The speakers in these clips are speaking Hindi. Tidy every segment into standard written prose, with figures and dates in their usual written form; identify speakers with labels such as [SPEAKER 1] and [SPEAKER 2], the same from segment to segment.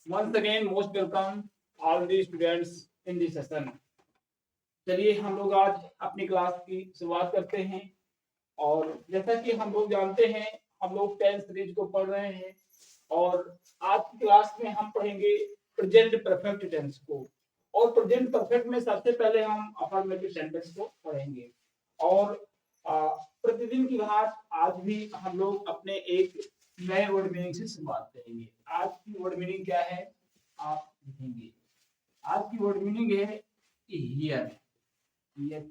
[SPEAKER 1] Once again, most welcome all the students in this session. चलिए हम लोग आज अपनी क्लास की शुरुआत करते हैं और जैसा कि हम लोग जानते हैं हम लोग 10th सीरीज को पढ़ रहे हैं और आज की क्लास में हम पढ़ेंगे प्रेजेंट परफेक्ट टेंस को और प्रेजेंट परफेक्ट में सबसे पहले हम अफर्मेटिव सेंटेंस को पढ़ेंगे और प्रतिदिन की भांति आज भी हम लोग अपने एक नए वर्ड मीनिंग से शुरुआत करेंगे। आज की वर्ड मीनिंग क्या है आप लिखेंगे। आज की वर्ड मीनिंग है हियर, हियर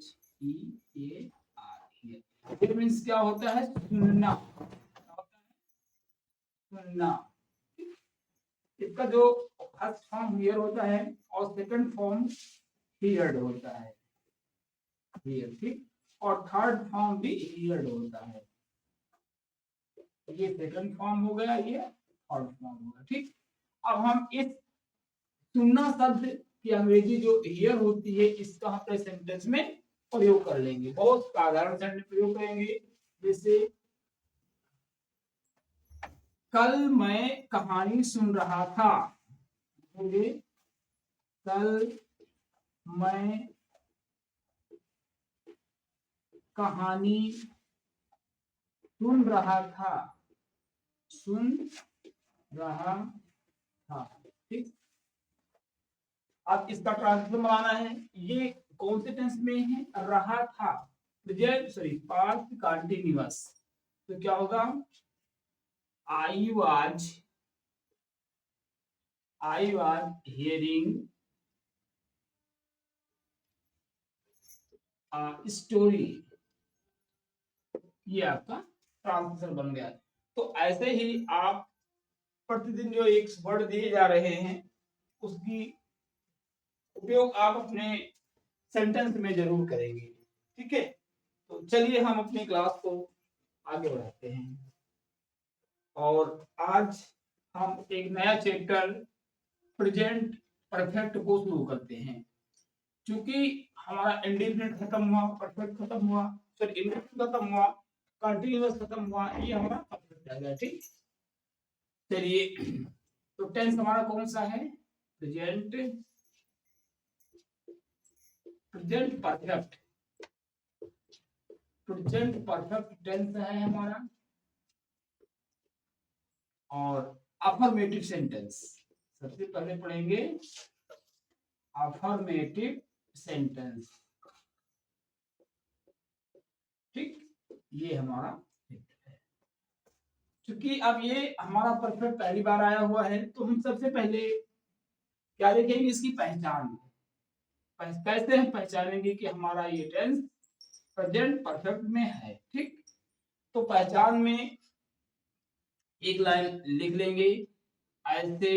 [SPEAKER 1] मीन्स क्या होता है सुनना, सुनना। इसका जो फर्स्ट फॉर्म हियर होता है और सेकंड फॉर्म हियर्ड होता है, हियर, ठीक, और थर्ड फॉर्म भी हियर्ड होता है। ये सेकंड फॉर्म हो गया, ये थर्ड फॉर्म हो गया, ठीक। अब हम इस सुनना शब्द की अंग्रेजी जो हियर होती है इसका अपने सेंटेंस में प्रयोग कर लेंगे। बहुत साधारण सेंटेंस प्रयोग करेंगे, जैसे कल मैं कहानी सुन रहा था। कल मैं कहानी सुन रहा था, सुन रहा था, ठीक। अब इसका ट्रांसलेशन बनाना है। ये कौन से टेंस में है? रहा था, प्रेजेंट सॉरी पास्ट कंटीन्यूअस। तो क्या होगा? I was hearing a story। ये आपका ट्रांसलेशन बन गया। तो ऐसे ही आप प्रतिदिन जो एक वर्ड दिए जा रहे हैं उसकी उपयोग आप अपने सेंटेंस में जरूर करेंगे, ठीक है। तो चलिए हम अपनी क्लास को आगे बढ़ाते हैं और आज हम एक नया चैप्टर प्रेजेंट परफेक्ट को शुरू करते हैं। क्योंकि हमारा इंडेफिनिट खत्म हुआ, परफेक्ट खत्म हुआ, फिर इंडेफिनिट खत्म हुआ, कंटीन्यूअस खत्म हुआ, ये हमारा परफेक्ट आ गया, ठीक। चलिए, तो टेंस हमारा कौन सा है? Present, present perfect, present perfect tense है हमारा। और अफर्मेटिव सेंटेंस सबसे पहले पढ़ेंगे अफर्मेटिव सेंटेंस, ठीक। ये हमारा है। क्योंकि अब ये हमारा परफेक्ट पहली बार आया हुआ है तो हम सबसे पहले क्या देखेंगे? इसकी पहचान। कैसे हम पहचानेंगे कि हमारा ये टेंस प्रेजेंट परफेक्ट में है, ठीक। तो पहचान में एक लाइन लिख लेंगे, ऐसे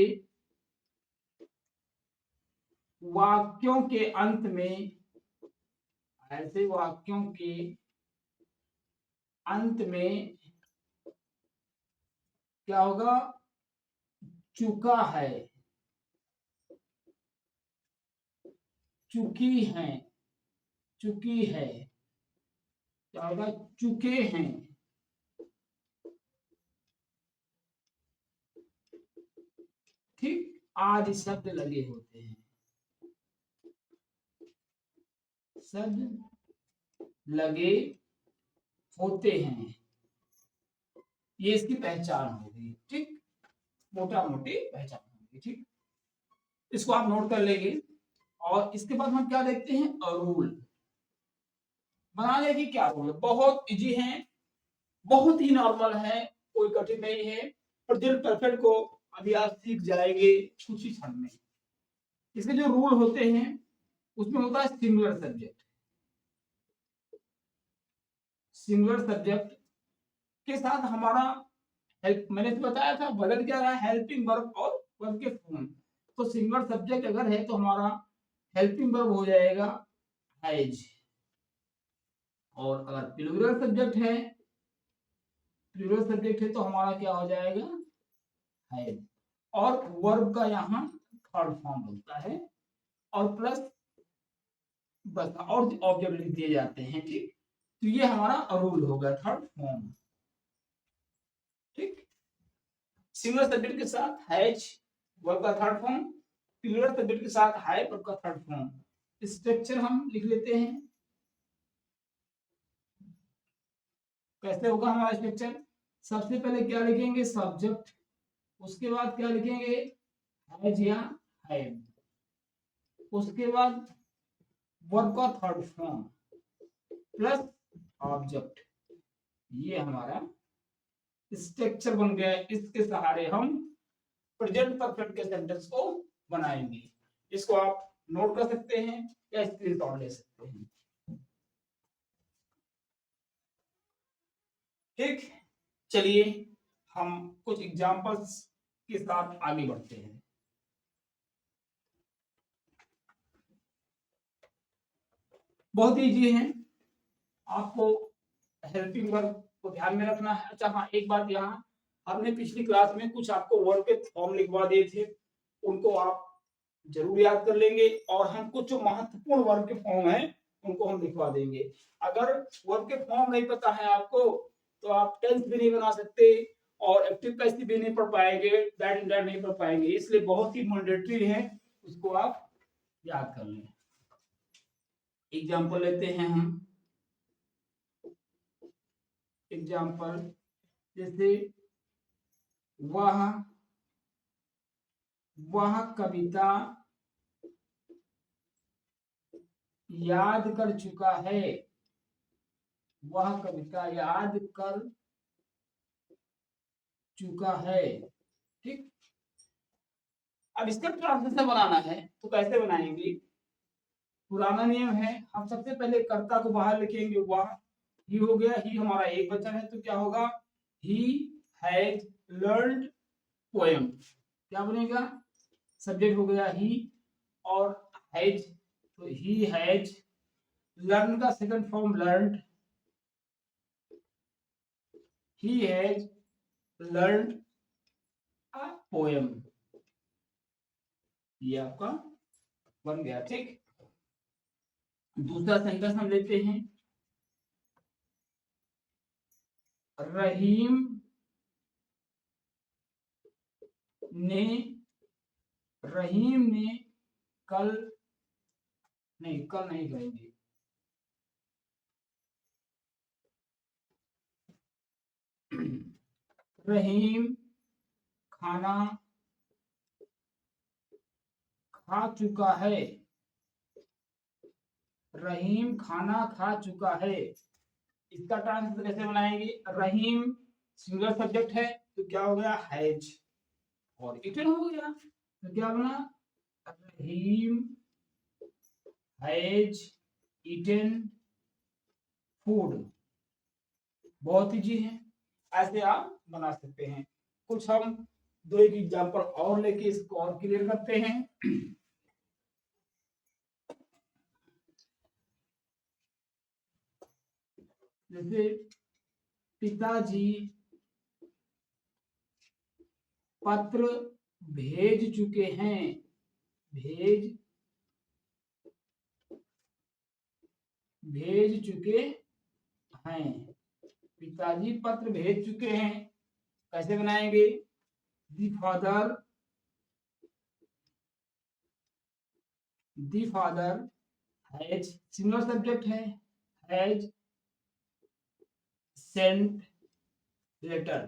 [SPEAKER 1] वाक्यों के अंत में, ऐसे वाक्यों के अंत में क्या होगा? चुका है, चुकी है, चुकी है, क्या होगा? चुके हैं, ठीक, आदि शब्द लगे होते हैं, शब्द लगे होते हैं। ये इसकी पहचान होगी, ठीक, मोटा मोटी पहचान होगी, ठीक। इसको आप नोट कर लेंगे और इसके बाद हम क्या देखते हैं? रूल बनाने की। क्या रूल है? बहुत इजी है, बहुत ही नॉर्मल है, कोई कठिन नहीं है। प्रेजेंट परफेक्ट को अभी आप सीख जाएंगे कुछ ही क्षण में। इसके जो रूल होते हैं उसमें होता है सिंगुलर सब्जेक्ट। सिंगुलर सब्जेक्ट के साथ हमारा हेल्प, मैंने तो बताया था बदल क्या रहा है? हेल्पिंग वर्ब और वर्ब के फॉर्म। तो सिंगुलर सब्जेक्ट अगर है तो हमारा हेल्पिंग वर्ब हो जाएगा हैज, और अगर प्लूरल सब्जेक्ट है, प्लूरल सब्जेक्ट है तो हमारा क्या हो जाएगा? हैड। और वर्ब का यहाँ थर्ड फॉर्म होता है और प्लस बस और ऑब्जेक्ट लिख दिए जाते हैं, ठीक। तो ये हमारा रूल होगा, थर्ड फॉर्म, ठीक। सिंगल सब्जेक्ट के साथ हैज वर्ब का थर्ड फॉर्म, प्लूरल सब्जेक्ट के साथ है वर्ब का थर्ड फॉर्म। स्ट्रक्चर हम लिख लेते हैं, कैसे होगा हमारा स्ट्रक्चर। सबसे पहले क्या लिखेंगे, सब्जेक्ट, उसके बाद क्या लिखेंगे, हैज या हैव, उसके बाद वर्ब का थर्ड फॉर्म प्लस ऑब्जेक्ट। ये हमारा स्ट्रक्चर बन गया। इसके सहारे हम प्रेजेंट परफेक्ट के सेंटेंस को बनाएंगे। इसको आप नोट कर सकते हैं या स्क्रीनशॉट ले सकते हैं। ठीक, चलिए हम कुछ एग्जांपल्स के साथ आगे बढ़ते हैं। बहुत इजी है, आपको हेल्पिंग वर्ब को ध्यान में रखना है। अच्छा हाँ, एक बात यहाँ, हमने पिछली क्लास में कुछ आपको वर्ब के फॉर्म लिखवा दिए थे, उनको आप जरूर याद कर लेंगे, और हम कुछ जो महत्वपूर्ण वर्ब के फॉर्म हैं उनको हम लिखवा देंगे। अगर वर्ब के फॉर्म नहीं पता है आपको तो आप टेंस भी नहीं बना सकते और एक्टिव पैसिव भी नहीं पढ़ पाएंगे, दैट एंड दैट नहीं पढ़ पाएंगे, इसलिए बहुत ही मैंडेटरी है, उसको आप याद कर लें। एग्जाम्पल लेते हैं हम, एग्जाम्पल जैसे वह कविता याद कर चुका है, वह कविता याद कर चुका है। ठीक, अब इसका ट्रांसलेशन बनाना है तो कैसे बनाएंगे। पुराना नियम है, हम सबसे पहले कर्ता को बाहर लिखेंगे, वह, ही हो गया, ही हमारा एक बचा है तो क्या होगा, ही हैज लर्न्ड पोएम, क्या बनेगा, सब्जेक्ट हो गया ही, और हैज तो ही हैज, लर्न का second form learned, he has learned a poem, ये आपका बन गया। ठीक, दूसरा सेंटेंस हम लेते हैं, रहीम ने कल नहीं कहेंगे, रहीम खाना खा चुका है, रहीम खाना खा चुका है। इसका ट्रांसलेशन कैसे बनाएंगे, रहीम सिंगल सब्जेक्ट है तो क्या हो गया, हैज, और इटन हो गया तो क्या बना, रहीम हैज ईटन फूड। बहुत इजी है, ऐसे आप बना सकते हैं। कुछ हम दो एक एग्जांपल और लेके इसको और क्लियर करते हैं। जैसे पिताजी पत्र भेज चुके हैं, भेज चुके हैं, पिताजी पत्र भेज चुके हैं, कैसे बनाएंगे, the father has, single subject है, हैज सेंट लेटर।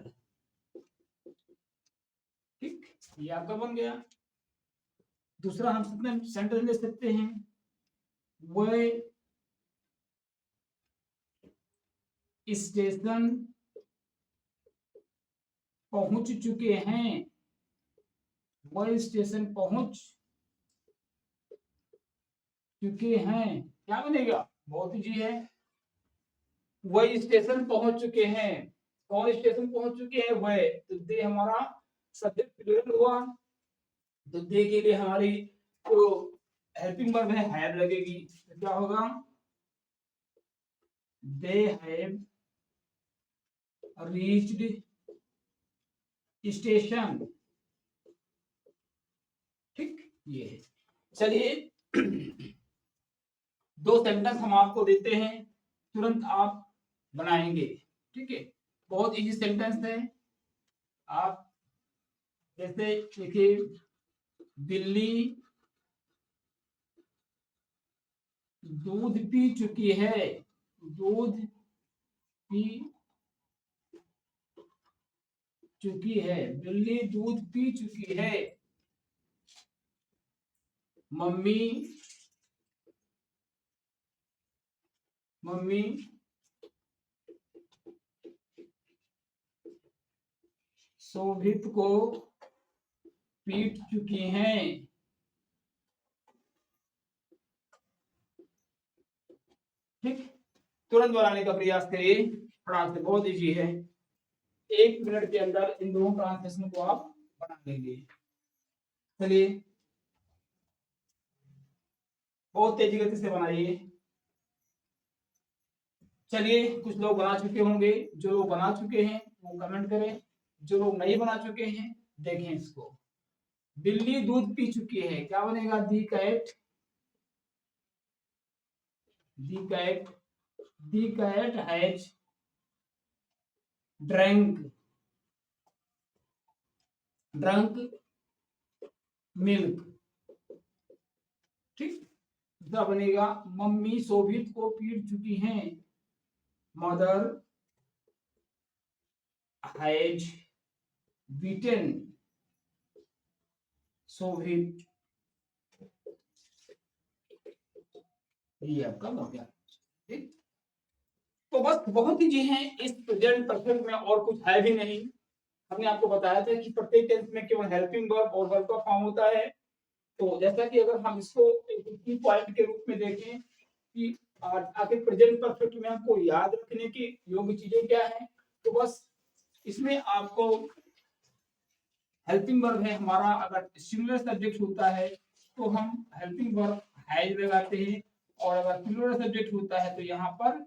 [SPEAKER 1] ठीक, ये आपका बन गया। दूसरा हम सेंटेंस ले सकते हैं, वे स्टेशन पहुंच चुके हैं, वह स्टेशन पहुंच चुके हैं, क्या बनेगा, बहुत इजी है, वह स्टेशन पहुंच चुके हैं, कौन स्टेशन पहुंच चुके हैं, वह, तो दे हमारा सब्जेक्ट प्लूरल हुआ, तो दे के लिए हमारी जो हेल्पिंग वर्ब है हैव लगेगी, तो क्या होगा, दे हैव रीच्ड स्टेशन। ठीक, ये है। चलिए दो सेंटेंस हम आपको देते हैं, तुरंत आप बनाएंगे। ठीक है, बहुत इजी सेंटेंस है। आप जैसे देखिए, बिल्ली दूध पी चुकी है, दूध पी चुकी है, बिल्ली दूध पी चुकी है। मम्मी मम्मी शोभित को पीट चुकी हैं। ठीक, तुरंत बनाने का प्रयास करिए, फटाक से, बहुत इजी है। 1 मिनट के अंदर इन दोनों ट्रांसलेशन को आप बना लेंगे। चलिए, बहुत तेजी गति से बनाइए। चलिए, कुछ लोग बना चुके होंगे, जो लोग बना चुके हैं वो कमेंट करें, जो लोग नहीं बना चुके हैं देखें इसको। बिल्ली दूध पी चुकी है, क्या बनेगा? दी कैट हैज ड्रंक मिल्क। ठीक, दूसरा बनेगा मम्मी शोभित को पीट चुकी हैं, मदर हैज बीटन शोभित। ये आपका हो गया। ठीक, तो बस बहुत ही जी हैं इस प्रेजेंट परफेक्ट में, और कुछ है भी नहीं। हमने आपको बताया था कि प्रत्येक टेंस में केवल हेल्पिंग वर्ब और वर्ब का फॉर्म होता है। तो जैसा कि अगर हम इसको एक की पॉइंट के रूप में देखें कि आखिर प्रेजेंट परफेक्ट में हमको याद रखने की योग्य चीजें क्या है, तो बस इसमें आपको हेल्पिंग वर्ब है हमारा, अगर सिंगुलर सब्जेक्ट होता है तो हम हेल्पिंग वर्ब हैज लगाते हैं, और अगर प्लूरल सब्जेक्ट होता है तो यहाँ पर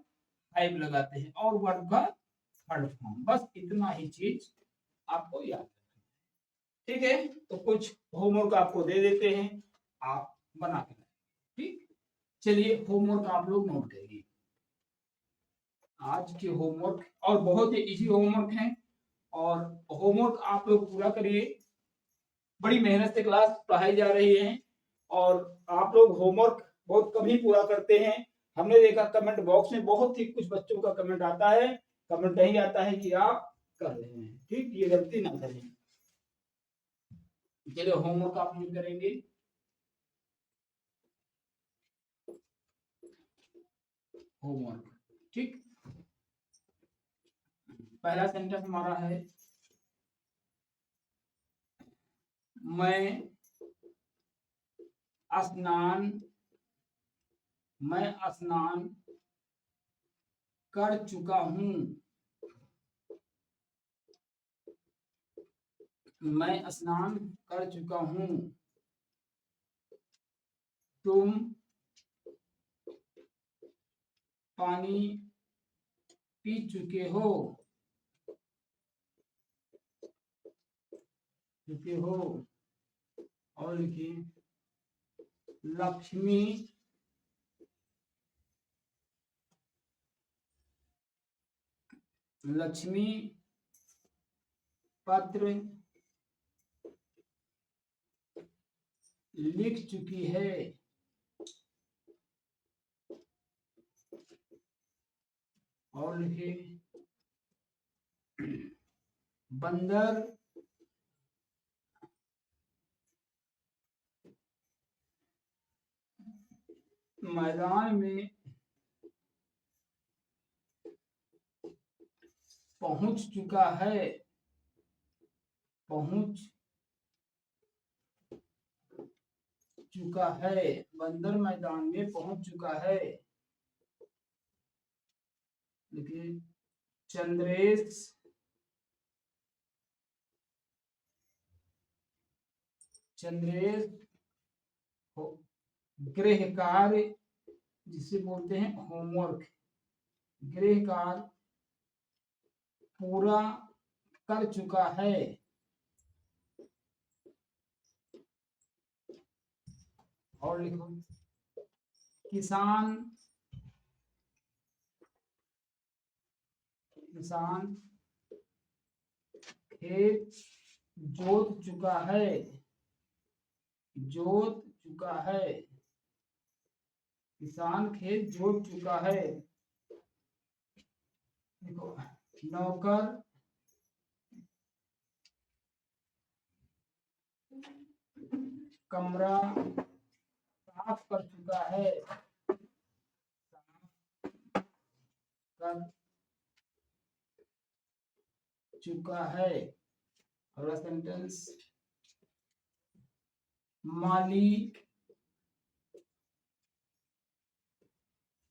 [SPEAKER 1] हैव लगाते हैं, और वर्ब का थर्ड फॉर्म। बस इतना ही चीज आपको याद रखना। ठीक है, तो कुछ होमवर्क आपको दे देते हैं, आप बना के। ठीक, चलिए होमवर्क आप लोग नोट करिए। आज के होमवर्क और बहुत ही इजी होमवर्क है, और होमवर्क आप लोग पूरा करिए। बड़ी मेहनत से क्लास पढ़ाई जा रही है, और आप लोग होमवर्क बहुत कम ही पूरा करते हैं। हमने देखा कमेंट बॉक्स में बहुत ही कुछ बच्चों का कमेंट आता है, कमेंट नहीं आता है कि आप कर रहे हैं। ठीक, ये गलती ना करें। चलिए होमवर्क आप लोग करेंगे। होमवर्क, ठीक, पहला सेंटेंस हमारा है, मैं स्नान कर चुका हूँ। मैं स्नान कर चुका हूँ। तुम पानी पी चुके हो। और लिखिए, लक्ष्मी पत्र लिख चुकी है। और लिखिए, बंदर मैदान में पहुंच चुका है। बंदर मैदान में पहुंच चुका है। देखिए, चंद्रेश गृह कार्य, जिसे बोलते हैं होमवर्क, गृह कार्य पूरा कर चुका है। और लिखो, किसान खेत जोत चुका है। जोत चुका है, किसान खेत जोत चुका है। देखो, नौकर कमरा साफ कर चुका है, कर चुका है। अगला सेंटेंस, माली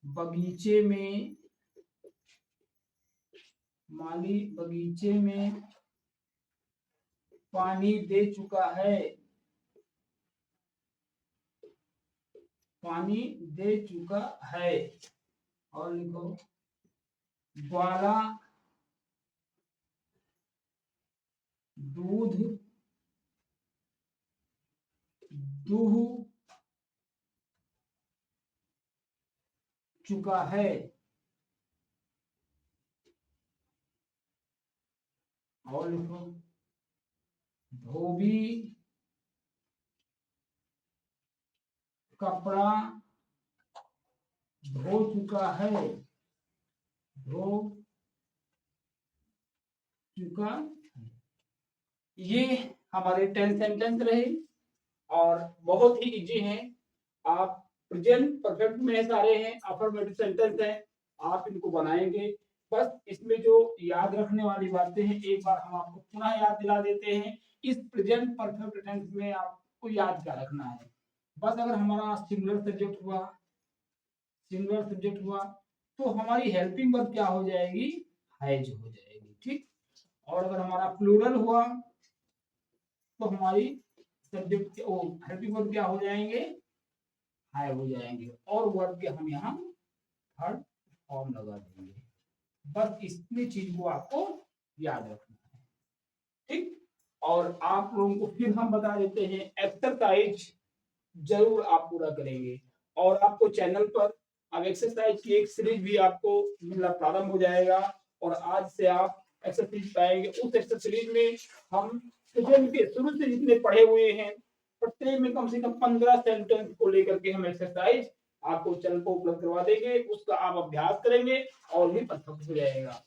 [SPEAKER 1] बगीचे में, माली बगीचे में पानी दे चुका है, पानी दे चुका है। और लिखो, ग्वाला दूध दूह चुका है। और लिखो, धोबी कपड़ा धो चुका है, धो चुका। ये हमारे 10 सेंटेंस रहे और बहुत ही इजी हैं। आप प्रेजेंट परफेक्ट में सारे हैं, अफर्मेटिव सेंटेंस हैं, आप इनको बनाएंगे। बस इसमें जो याद रखने वाली बातें हैं एक बार हम आपको पुनः याद दिला देते हैं। इस प्रेजेंट परफेक्ट टेंस में आपको याद क्या रखना है, बस अगर हमारा सिंगुलर सब्जेक्ट हुआ, सिंगुलर सब्जेक्ट हुआ तो हमारी हेल्पिंग वर्ब क्या हो जाएगी, हैज हो जाएगी, ठीक। और अगर हमारा प्लूरल हुआ तो हमारी सब्जेक्ट के हेल्पिंग वर्ब क्या हो जाएंगे, हाय हो जाएंगे। और वर्ब के हम यहाँ थर्ड फॉर्म लगा देंगे। बस इतनी चीज को आपको याद रखना है, ठीक। और आप लोगों को फिर हम बता देते हैं, एक्सरसाइज जरूर आप पूरा करेंगे। और आपको चैनल पर अब एक्सरसाइज की एक सीरीज भी आपको मिलना प्रारंभ हो जाएगा और आज से आप एक्सरसाइज पाएंगे। उस एक्सरसाइज सीरीज में हम प्रेजेंट के शुरू से जितने पढ़े हुए हैं प्रत्येक में कम से कम 15 सेंटेंस को लेकर के हम एक्सरसाइज आपको चैनल पर उपलब्ध करवा देंगे। उसका आप अभ्यास करेंगे और भी परफेक्ट हो जाएगा।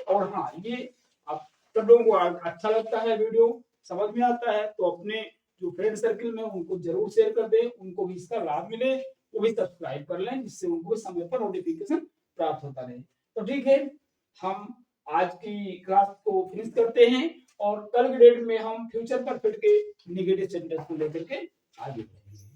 [SPEAKER 1] और हाँ, ये आप सब लोगों को अच्छा लगता है, वीडियो समझ में आता है तो अपने जो फ्रेंड सर्किल में उनको जरूर शेयर कर दें, उनको भी इसका लाभ मिले, वो भी सब्सक्राइब कर लें जिससे उनको समय पर नोटिफिकेशन प्राप्त होता रहे। तो ठीक है, हम आज की क्लास को फिनिश करते हैं और कल के डेट में हम फ्यूचर परफेक्ट के नेगेटिव सेंटेंस को लेकर के आगे बढ़ेंगे।